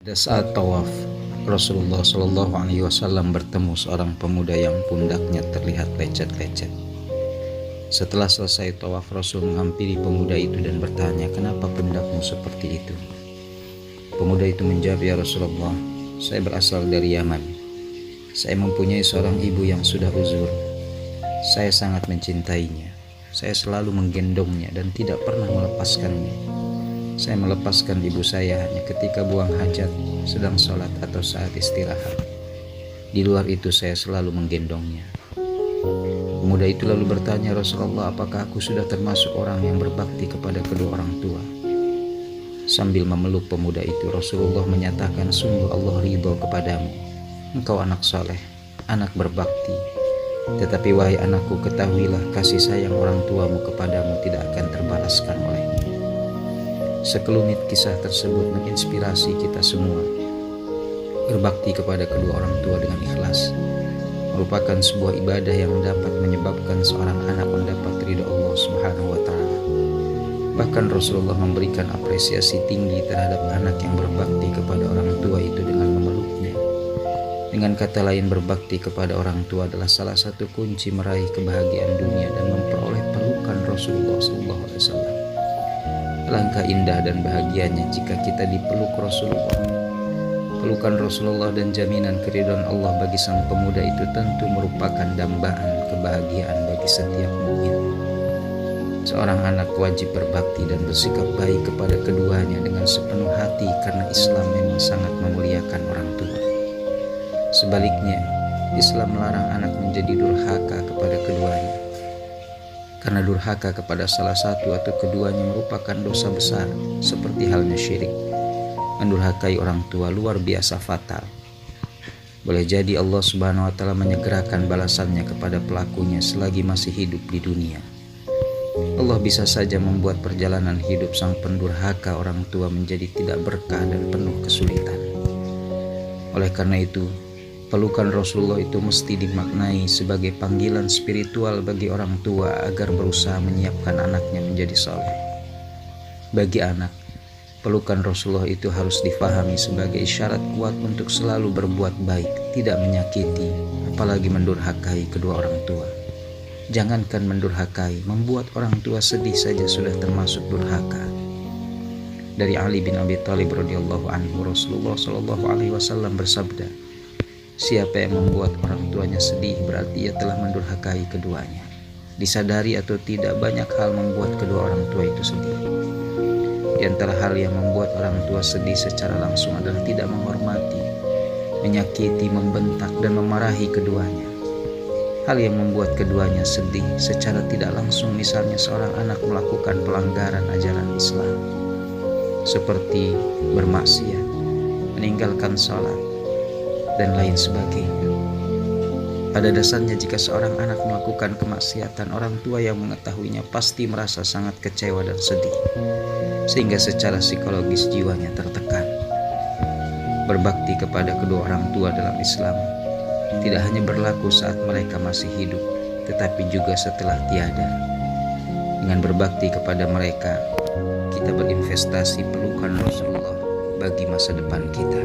Pada saat tawaf, Rasulullah Shallallahu Alaihi Wasallam bertemu seorang pemuda yang pundaknya terlihat lecet-lecet. Setelah selesai tawaf, Rasul menghampiri pemuda itu dan bertanya, "Kenapa pundakmu seperti itu?" Pemuda itu menjawab, "Ya Rasulullah, saya berasal dari Yaman. Saya mempunyai seorang ibu yang sudah uzur. Saya sangat mencintainya. Saya selalu menggendongnya dan tidak pernah melepaskannya. Saya melepaskan ibu saya hanya ketika buang hajat, sedang sholat atau saat istirahat. Di luar itu saya selalu menggendongnya." Pemuda itu lalu bertanya, "Rasulullah, apakah aku sudah termasuk orang yang berbakti kepada kedua orang tua?" Sambil memeluk pemuda itu, Rasulullah menyatakan, "Sungguh Allah ridho kepadamu. Engkau anak soleh, anak berbakti. Tetapi wahai anakku, ketahuilah kasih sayang orang tuamu kepadamu tidak akan terbalaskan olehnya." Sekelumit kisah tersebut menginspirasi kita semua. Berbakti kepada kedua orang tua dengan ikhlas merupakan sebuah ibadah yang dapat menyebabkan seorang anak mendapat ridha Allah Subhanahu wa Ta'ala. Bahkan Rasulullah memberikan apresiasi tinggi terhadap anak yang berbakti kepada orang tua itu dengan memeluknya. Dengan kata lain, berbakti kepada orang tua adalah salah satu kunci meraih kebahagiaan dunia dan memperoleh pelukan Rasulullah SAW. Alangkah indah dan bahagianya jika kita dipeluk Rasulullah. Pelukan Rasulullah dan jaminan keridhaan Allah bagi sang pemuda itu tentu merupakan dambaan kebahagiaan bagi setiap mukmin. Seorang anak wajib berbakti dan bersikap baik kepada keduanya dengan sepenuh hati karena Islam memang sangat memuliakan orang tua. Sebaliknya, Islam melarang anak menjadi durhaka kepada keduanya. Karena durhaka kepada salah satu atau keduanya merupakan dosa besar, seperti halnya syirik. Mendurhakai orang tua luar biasa fatal. Boleh jadi Allah Subhanahu wa Ta'ala menyegerakan balasannya kepada pelakunya selagi masih hidup di dunia. Allah bisa saja membuat perjalanan hidup sang pendurhaka orang tua menjadi tidak berkah dan penuh kesulitan. Oleh karena itu, pelukan Rasulullah itu mesti dimaknai sebagai panggilan spiritual bagi orang tua agar berusaha menyiapkan anaknya menjadi saleh. Bagi anak, pelukan Rasulullah itu harus difahami sebagai isyarat kuat untuk selalu berbuat baik, tidak menyakiti, apalagi mendurhakai kedua orang tua. Jangankan mendurhakai, membuat orang tua sedih saja sudah termasuk durhaka. Dari Ali bin Abi Thalib radhiyallahu anhu, Rasulullah Shallallahu Alaihi Wasallam bersabda, "Siapa yang membuat orang tuanya sedih berarti ia telah mendurhakai keduanya." Disadari atau tidak, banyak hal membuat kedua orang tua itu sedih. Di antara hal yang membuat orang tua sedih secara langsung adalah tidak menghormati, menyakiti, membentak, dan memarahi keduanya. Hal yang membuat keduanya sedih secara tidak langsung, misalnya seorang anak melakukan pelanggaran ajaran Islam, seperti bermaksiat, meninggalkan sholat, dan lain sebagainya. Pada dasarnya, jika seorang anak melakukan kemaksiatan, orang tua yang mengetahuinya pasti merasa sangat kecewa dan sedih, sehingga secara psikologis jiwanya tertekan. Berbakti kepada kedua orang tua dalam Islam tidak hanya berlaku saat mereka masih hidup, tetapi juga setelah tiada. Dengan berbakti kepada mereka, kita berinvestasi pelukan Rasulullah bagi masa depan kita.